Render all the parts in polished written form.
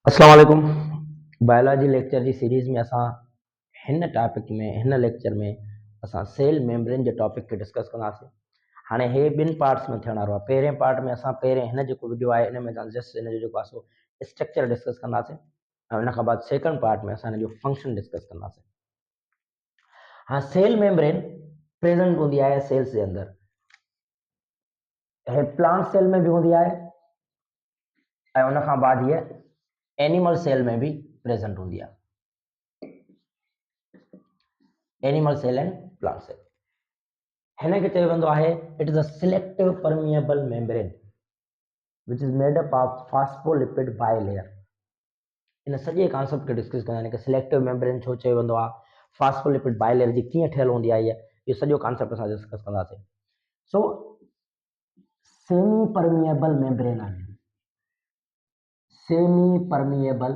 अस्सलाम वालेकुम। Biology lecture जी series में असां हिन टॉपिक में हिन लेक्चर में असां सेल मेम्ब्रेन जे टॉपिक खे डिस्कस कंदासीं। हाणे हे ॿिनि पार्ट्स में थियण वारो आहे। पहिरें पार्ट में असां पहिरें हिन जेको वीडियो आहे इन में असां जस्ट हिन जो जेको आहे सो स्ट्रक्चर डिस्कस कंदासीं ऐं उन खां बाद सेकंड पार्ट में असां हिन जो फंक्शन डिस्कस कंदासीं। हाँ, सेल मेम्ब्रेन प्रेज़ेंट हूंदी आहे सेल्स जे अंदरि। हे प्लांट सेल में भी हूंदी आहे ऐं उन खां बाद हीअ एनिमल सेल में भी प्रेज़ेंट हूंदी आहे। Animal cell and plant cell हिन खे चयो वेंदो आहे it is a selective permeable membrane which is made up of phospholipid bilayer. इन सॼे कॉन्सेप्ट खे डिस्कस कंदा आहिनि कि सिलेक्टिव मेम्ब्रेन छो चयो वेंदो आहे, फास्फोलिपिड बाइलेयर जी कीअं ठहियल हूंदी आहे, इहो सॼो कॉन्सेप्ट असां डिस्कस कंदासीं। सो सेमी परमिएबल मेम्ब्रेन आहे, semi permeable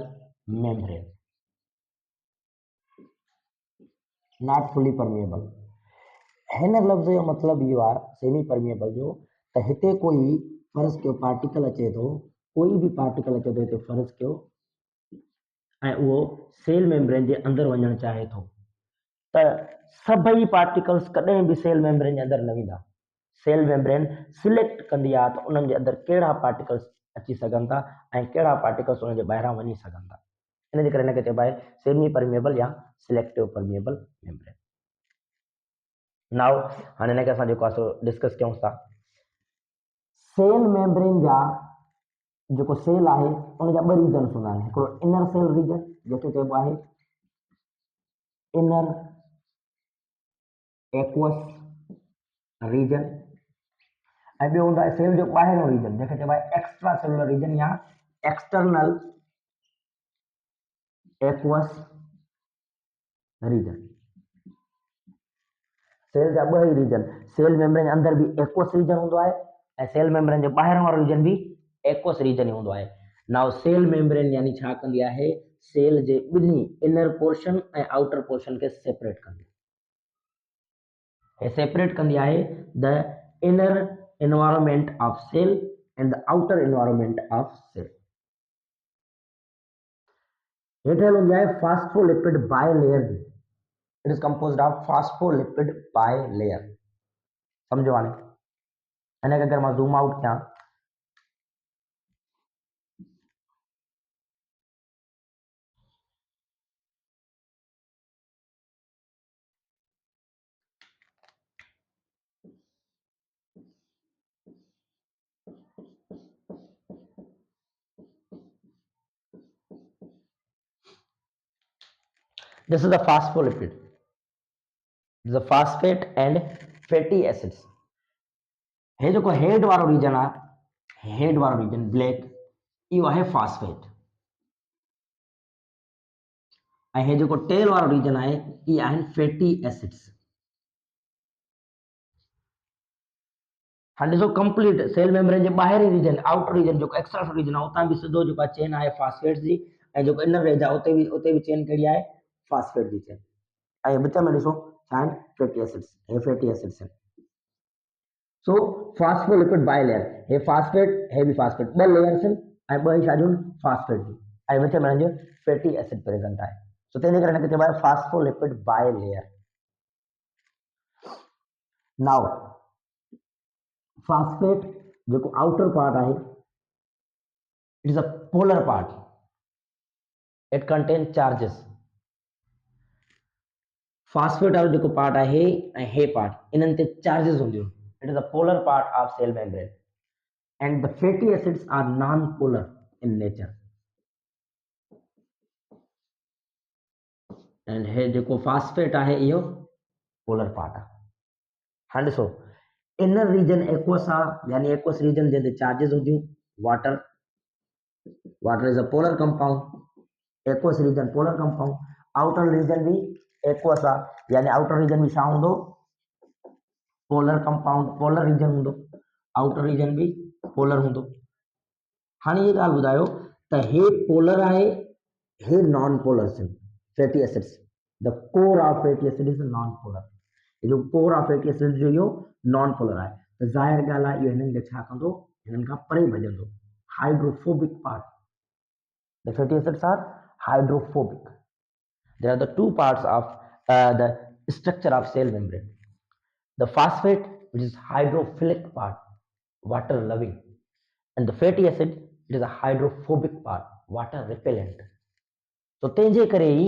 membrane, not fully permeable. हिन लफ़्ज़ जो मतिलबु इहो आहे सेमी परमिएबल जो त हिते कोई फर्ज़ कयो पार्टिकल अचे थो, कोई बि पार्टिकल अचे थो हिते फर्ज़ कयो ऐं उहो सेल मेम्ब्रेन जे अंदरि वञणु चाहे थो त सभई पार्टिकल्स कॾहिं बि सेल मेम्ब्रेन जे अंदरि न वेंदा। सेल मेम्ब्रेन सिलेक्ट कंदी आहे त उन्हनि जे अंदरि कहिड़ा पार्टिकल्स अची सघनि था ऐं कहिड़ा पार्टिकल्स उन जे ॿाहिरां वञी सघनि था। इन जे करे हिन खे चइबो आहे सेमी परमिएबल या सिलेक्टिव परमिएबल मेम्ब्रेन। नाउ हाणे हिन खे असां जेको आहे सो डिस्कस कयूं था। सेल मेम्ब्रेन जा जेको सेल आहे उन जा ॿ रीजन्स हूंदा आहिनि। हिकिड़ो इनर सेल रीजन जंहिंखे चइबो आहे इनर एक्वस रीजन ऐं ॿियो हूंदो आहे सेल जो ॿाहिरियों रीजन जंहिंखे चइबो आहे एक्स्ट्रा सेलुलर रीजन या एक्सटर्नल एक्वस रीजन। सेल जा ॿ ई रीजन, सेल मेम्ब्रेन जे अंदरि बि एक्वस रीजन हूंदो आहे ऐं सेल मेम्ब्रेन जे ॿाहिरि वारो रीजन बि एक्वस रीजन ई हूंदो आहे। नाउ सेल मेम्ब्रेन यानी छा कंदी आहे, सेल जे ॿिन्ही इनर पोर्शन ऐं आउटर पोर्शन खे सेपरेट कंदी आहे। सेपरेट कंदी आहे the inner environment of cell and the outer environment of cell. हेठि हूंदी आहे फास्फोलिपिड बाइलेयर जी। It is composed of phospholipid bilayer. समझो हाणे हिन खे अगरि मां ज़ूम आउट कयां this is the phospholipid, the phosphate and fatty acids। हे जेको हेड वारो रीजन आहे, हेड वारो रीजन ब्लैक, इहो आहे फास्फेट ऐं हे जेको टेल वारो रीजन आहे इहे आहिनि फैटी एसिड्स। हाणे ॾिसो कंप्लीट सेल मेम्ब्रेन जे ॿाहिरी रीजन आउटर रीजन जेको एक्स्ट्रा रीजन आहे उतां बि सिधो जेको आहे चेन आहे फास्फेट्स जी ऐं जेको इनर रेंज आहे उते बि चेन कहिड़ी आहे फास्फेट जी चेन ऐं विच में ॾिसो छा आहिनि फैटी एसिड्स, हे फैटी एसिड्स आहिनि। सो फास्फोलिपिड बाइलेयर, हे फास्फेट हे बि फास्फेट, ॿ लेयर्स आहिनि ऐं ॿ ई शादियूं फास्फेट जी ऐं विच में हिननि जो फैटी एसिड प्रेजेंट आहे। सो तंहिंजे करे हिनखे चइबो आहे फास्फोलिपिड बाइलेयर। नाउ फास्फेट जेको आउटर पार्ट आहे it is a polar part, it contain charges. Phosphate वारो जेको पार्ट आहे ऐं हे पार्ट इन्हनि ते चार्जेस हूंदियूं। It is a polar part of cell membrane and the fatty acids are non-polar in nature and हे जेको फास्फेट आहे इहो पोलर पार्ट आहे। हाणे ॾिसो इनर रीजन एक्वस आहे यानी एक्वस रीजन जंहिंते चार्जेस हूंदियूं, water, water is a polar compound, aqueous region polar compound. Outer region भी एक्वस आहे यानी आउटर रीजन भी छा हूंदो पोलर कंपाउंड, पोलर रीजन हूंदो, आउटर रीजन भी पोलर हूंदो। हाणे ये ॻाल्हि ॿुधायो त हे पोलर आहे, हे non polar fatty acids, the core of fatty acid is non polar. ये जो कोर ऑफ फैटी एसिड जो इहो नॉन पोलर आहे त ज़ाहिर ॻाल्हि आहे इहो हिननि खे छा कंदो, हिननि खां परे भॼंदो, hydrophobic part. The fatty acids are hydrophobic. There are the two parts of the structure of cell membrane. The phosphate, which is hydrophilic part, water loving, and the fatty acid, it is a hydrophobic part, water repellent. तो तंहिंजे करे E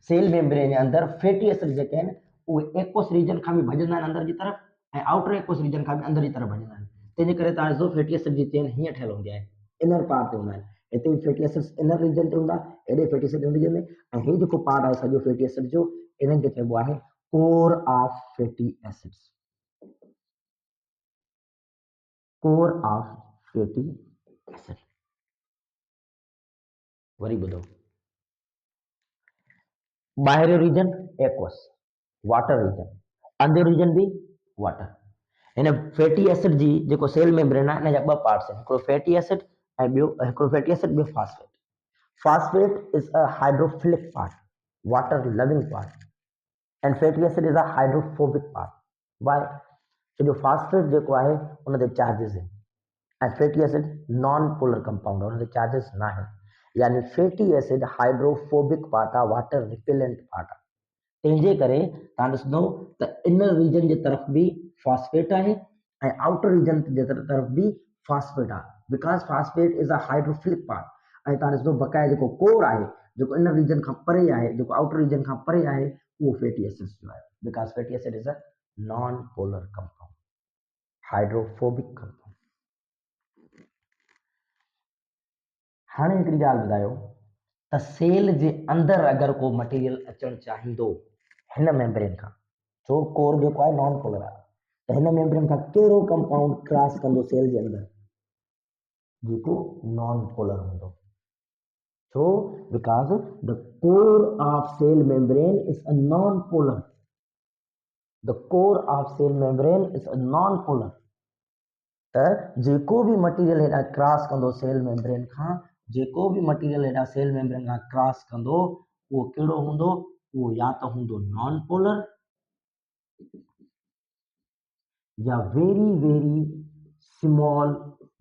cell membrane जे अंदरि fatty acid जेके आहिनि उहे aqueous reason खां बि भॼंदा आहिनि अंदरि जी तरफ़ ऐं आउटर एक्वस रीजन खां बि अंदरि जी तरफ़ भॼंदा आहिनि। तंहिंजे करे तव्हां ॾिसो फैटी एसिड जी चेन हीअं ठहियल हूंदी आहे, इनर पार्ट ते हूंदा आहिनि। हिते बि फैटी एसिड्स इनर रीजन ते हूंदा, हेॾे फैटी एसिड रीजन में, ऐं हीउ जेको पार्ट आहे सॼो फैटी एसिड जो, इन्हनि खे चइबो आहे core of fatty acids. Core of fatty acid. Worry ॿुधो, ॿाहिरियों रीजन एक्वस वाटर रीजन, अंदर रीजन भी वाटर। हिन फैटी एसिड जी जेको सेल मेम्ब्रेन आहे हिन जा ॿ पार्ट्स आहिनि, हिकिड़ो फैटी एसिड ऐं हिकिड़ो फैटी एसिड, ॿियो phosphate. Phosphate is a hydrophilic part, water loving part, and fatty acid is a hydrophobic part. Why? छो जो फॉस्फेट जेको आहे उन ते चार्जिस आहिनि ऐं fatty acid non polar compound आहे, उन ते चार्जिस न आहिनि। यानी फैटी एसिड हाइड्रोफोबिक पार्ट आहे, वाटर रिपेलेंट पार्ट आहे। तंहिंजे करे तव्हां ॾिसंदो त इनर रीजन जे तरफ़ बि फॉस्फेट आहे ऐं आउटर रीजन जे तरफ़ बि फॉस्फेट आहे, because phosphate is a hydrophilic part. ऐं तव्हां ॾिसंदो बक़ाया जेको कोर आहे, जेको इनर रीजन खां परे आहे, जेको आउटर रीजन खां परे आहे, उहो फैटी एसिड्स जो आहे, because fatty acid is a non polar compound, hydrophobic compound. हाणे हिकिड़ी ॻाल्हि ॿुधायो त सेल जे अंदरि अगरि को मटीरियल अचणु चाहींदो हिन मेम्ब्रेन खां, छो कोर जेको आहे नॉन पोलर आहे, त हिन मेम्ब्रेन खां कहिड़ो कंपाउंड क्रॉस कंदो सेल जे अंदरि, जेको नॉन पोलर हूंदो। छो? Because the core of cell membrane is a non polar. The core of cell membrane is a non polar. त जेको बि मटीरियल हेॾा क्रॉस कंदो सेल मेम्ब्रेन खां, जेको बि मटीरियल हेॾा सेल मेम्ब्रेन खां क्रॉस कंदो, उहो कहिड़ो हूंदो? उहो या त हूंदो नॉन पोलर या very very small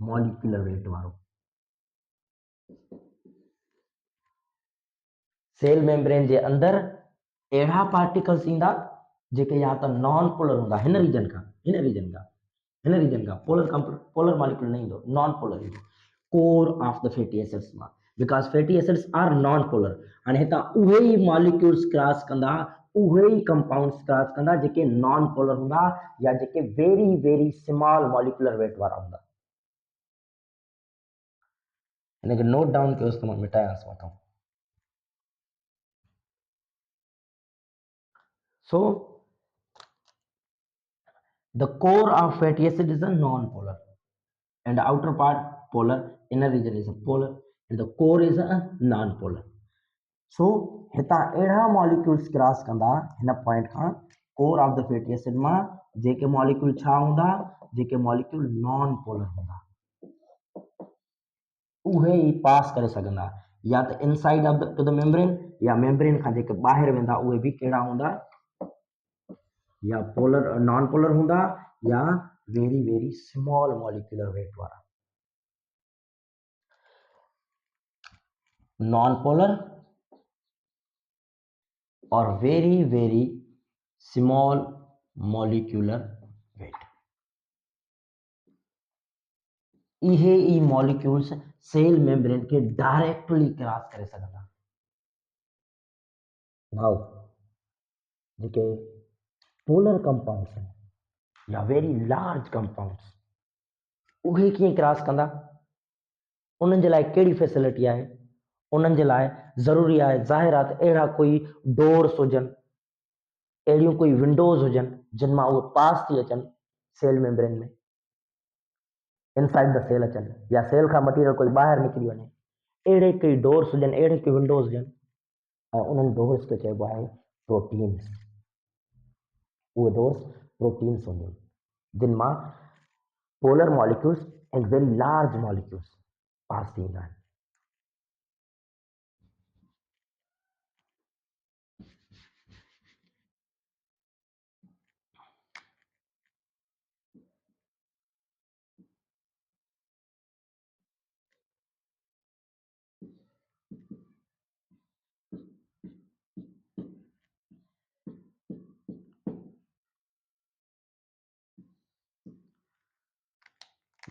molecular weight वारो। सेल मेम्ब्रेन जे अंदरि अहिड़ा पार्टिकल्स ईंदा जेके या त नॉन पोलर हूंदा, हिन रीजन खां पोलर मॉलिक्यूल न ईंदो, नॉन पोलर ईंदो core of the fatty acids मां, because fatty acids are non polar. हाणे हितां उहे ई मॉलिक्यूल्स क्रॉस कंदा, उहे ई कंपाउंड्स क्रॉस कंदा जेके नॉन पोलर हूंदा या जेके very very small molecular weight वारा हूंदा। हिनखे नोट डाउन कयोसि त मां मिटायांसि वठो। So, the core of fatty acid is a non-polar, and the outer part polar, inner region is a polar, and the core is a non-polar. So, हितां अहिड़ा molecules cross कंदा हिन point Khan core of the fatty acid मां, जेके molecule छा हूंदा, जेके molecule non polar हूंदा, उहे ई पास करे सघंदा या त inside of the two the membrane, या मेम्ब्रेन खां जेके ॿाहिरि वेंदा उहे बि कहिड़ा हूंदा, या पोलर नॉन पोलर हूंदा या very very small molecular weight वारा। नॉन पोलर और very very small molecular wait, इहे ई मॉलिक्यूल्स सेल मेम्ब्रेन के डायरेक्टली क्रॉस करे सघंदा। भाउ जेके पोलर कंपाउंड्स आहिनि या वेरी लार्ज कंपाउंड्स, उहे कीअं क्रॉस कंदा? उन्हनि जे लाइ कहिड़ी फैसिलिटी आहे? उन्हनि जे लाइ ज़रूरी आहे, ज़ाहिर आहे त अहिड़ा कोई डोर्स हुजनि, अहिड़ियूं कोई विंडोज़ हुजनि जिन मां उहे पास थी अचनि सेल मेम्ब्रेन में, इनसाइड द सेल अचनि, या सेल खां मटीरियल कोई ॿाहिरि निकिरी वञे, अहिड़े कई डोर्स हुजनि, अहिड़े कई विंडोज़ हुजनि, ऐं उन्हनि डोर्स खे चइबो आहे प्रोटीन्स। उहे डोर्स प्रोटीन्स हूंदियूं आहिनि जिन मां polar molecules and very large molecules pass थी ईंदा आहिनि।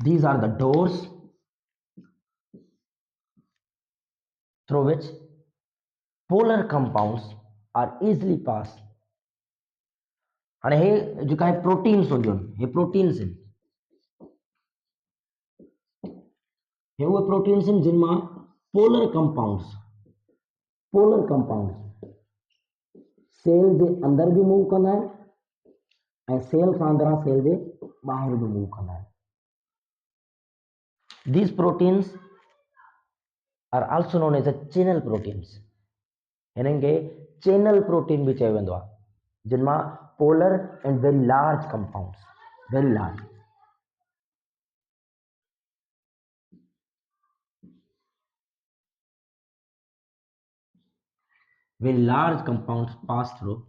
These are the doors through which polar compounds are easily passed. आणि हे जे काही प्रोटीन्स हुंदियूं हे प्रोटीन्स आहिनि हे उहे प्रोटीन्स आहिनि जिन मां पोलर कंपाउंड्स सेल जे अंदर भी मूव कंदा आहिनि ऐं सेल खां अंदरां सेल जे ॿाहिरि भी मूव कंदा आहिनि। These proteins are also known as the channel proteins। हिननि खे चैनल प्रोटीन भी चयो वेंदो आहे जिन मां polar and very large compounds very large compounds pass through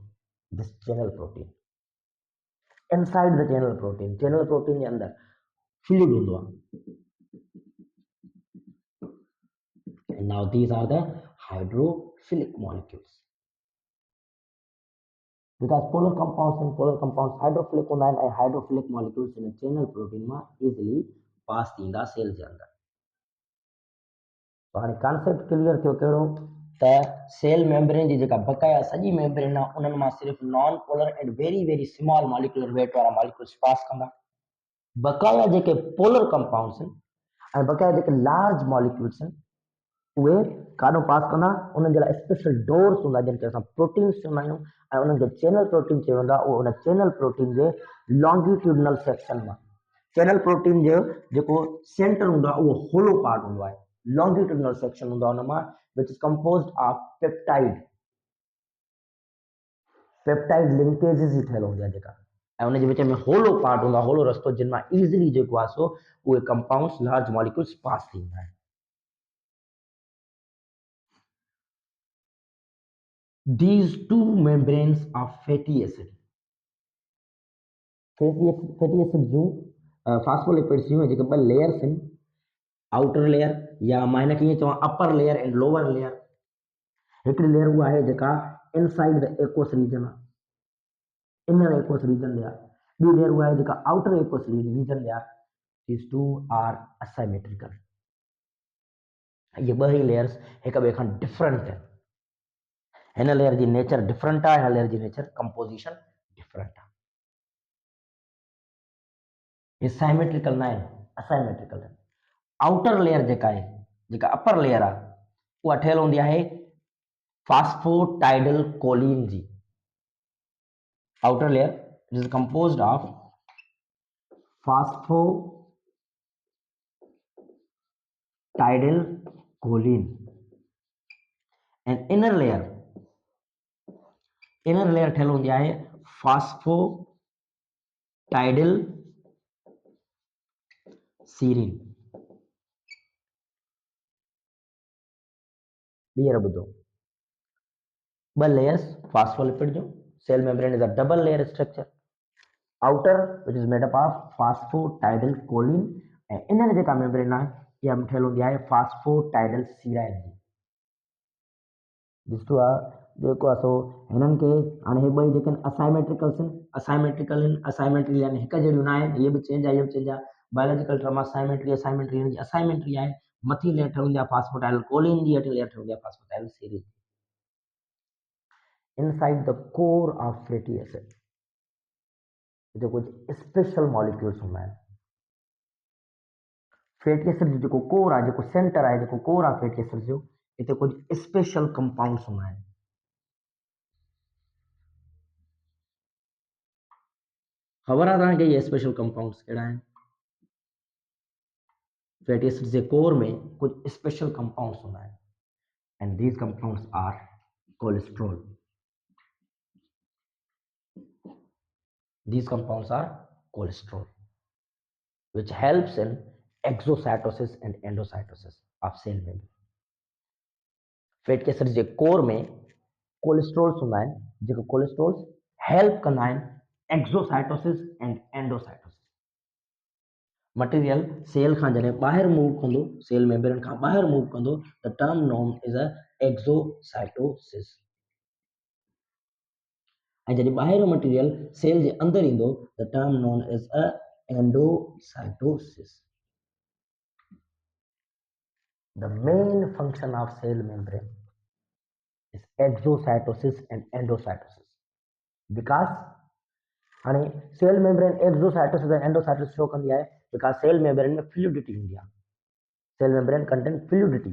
this channel protein। Inside the channel protein के अंदर fluid होंदो आहे। And now these are the hydrophilic molecules। Because polar compounds hydrophilic होंदा आहिनि ऐं hydrophilic molecules in a channel protein मां easily pass थींदा cell जे अंदर। तो हाणे कॉन्सेप्ट क्लियर थियो कहिड़ो त सेल मेम्ब्रेन जी जेका बकाया सॼी मेम्ब्रेन आहे उन्हनि मां सिर्फ़ु non polar and very very small molecular weight वारा मॉलिक्यूल्स पास कंदा। बकाया जेके पोलर कंपाउंड्स आहिनि ऐं बकाया जेके लार्ज मॉलिक्यूल्स आहिनि उहे काॾों पास कंदा उन्हनि जे लाइ स्पेशल डोर्स हूंदा जिनखे असां प्रोटीन्स चवंदा आहियूं ऐं उन्हनि खे चैनल प्रोटीन चयो वेंदो आहे। उहो उन चैनल प्रोटीन जे लॉन्गिट्यूडनल सेक्शन मां चैनल प्रोटीन जो जेको सेंटर हूंदो आहे उहो होलो पार्ट हूंदो आहे लॉन्गिट्यूडनल सेक्शन हूंदो आहे उन मां which is composed of peptide linkages जी ठहियल हूंदी आहे जेका ऐं उन जे विच में होलो पार्ट हूंदो आहे होलो रस्तो जिन मां इज़िली जेको आहे सो उहे कंपाउंड्स लार्ज मॉलिक्यूल्स पास थींदा आहिनि। These two membranes are fatty acid। fatty acid जूं फास्फोलिपिड्स जूं जेके ॿ लेयर्स आहिनि आउटर लेयर या मां हिनखे ईअं चवां upper layer and lower layer. हिकिड़ी लेयर उहा आहे जेका इनसाइड द एक्वस रीजन आहे इनर एक्वस रीजन जे आहे। ॿी लेयर उहा आहे जेका आउटर एक्वस रीजन जे आहे। These two are asymmetrical। ये ॿ ई लेयर्स हिक ॿिए खां डिफरेंट आहिनि। हिन लेयर जी नेचर डिफरेंट आहे हिन लेयर जी नेचर कंपोजिशन डिफरेंट आहे। ये साइमेट्रिकल न आहिनि असाइमेट्रिकल आहिनि। आउटर लेयर जेका आहे जेका अपर लेयर आहे उहा ठहियल हूंदी आहे फास्फोटाइडल कोलिन जी। Outer layer is composed of phosphatidal choline and inner layer ठहियल हूंदी आहे phosphatidal serine। ॿीहर ॿुधो ॿ लेयर्स फास्फोलिपिड जो cell membrane is a double layer structure outer which is made up of phosphatidyl choline ऐं inner जेका मेम्ब्रेन आहे इहा ठहियल हूंदी आहे फास्फोटाइडल सीराइन जी। दिस टू आर जेको आहे सो हिननि खे हाणे हे ॿई जेके असाइमेट्रिकल आहिनि असाइमेट्री यानी हिक जहिड़ियूं न आहिनि इहे बि चेंज आहे इहे बि चेंज आहे। बायोलॉजिकल टर्म असाइमेट्री हिननि जी असाइमेट्री आहे। मथी लेयर ठहियल हूंदी आहे फास्फोटाइडल कोलिन जी हेठि लेयर ठहियल हूंदी आहे फास्फोटाइडल serine. Inside the core of fatty acid जो कुछ स्पेशल मॉलिक्यूल्स हूंदा आहिनि। फैटी एसिड जो कोर आहे जेको सेंटर आहे जेको कोर आहे फैटी एसिड जो हिते कुछ स्पेशल कंपाउंड्स हूंदा आहिनि। ख़बर आहे तव्हांखे ये स्पेशल कंपाउंड्स कहिड़ा आहिनि। फैटी एसिड जे कोर में कुछ स्पेशल कंपाउंड्स हूंदा आहिनि and these compounds are cholesterol. These compounds are cholesterol, which helps in exocytosis and endocytosis of cell membrane। Fatty acid जे कोर में कोलेस्ट्रॉल्स हूंदा आहिनि जेके कोलेस्ट्रॉल्स हेल्प कंदा आहिनि exocytosis and endocytosis. Material cell खां जॾहिं ॿाहिरि मूव कंदो सेल मेम्ब्रेन खां ॿाहिरि मूव कंदो the term known is a exocytosis ऐं जॾहिं ॿाहिरियों मटेरियल सेल जे अंदरि ईंदो the term known is a endocytosis. The main function of cell membrane is exocytosis and endocytosis. विकास आणि cell membrane exocytosis and endocytosis show कंदी आहे बिकॉज सेल मेम्ब्रेन में फ्लूइडिटी हूंदी आहे. Cell membrane contain fluidity.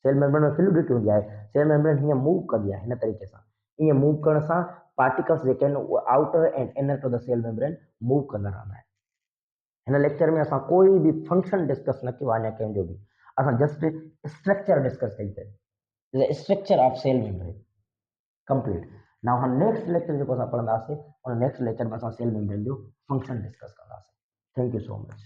Cell membrane में fluidity हूंदी आहे. सेल मेम्ब्रेन हीअं मूव कंदी आहे हिन तरीक़े सां. ईअं मूव करण सां पार्टिकल्स जेके आहिनि उहे outer and inner to the cell membrane move कंदा रहंदा आहिनि. हिन लेक्चर में असां कोई बि फंक्शन डिस्कस न कयो आहे या कंहिंजो बि. असां जस्ट स्ट्रक्चर डिस्कस कई अथई. The structure of cell membrane complete. Now हम नेक्स्ट लेक्चर जेको असां पढ़ंदासीं उन नेक्स्ट लेक्चर में असां सेल मेम्ब्रेन जो फंक्शन डिस्कस कंदासीं. Thank you so much.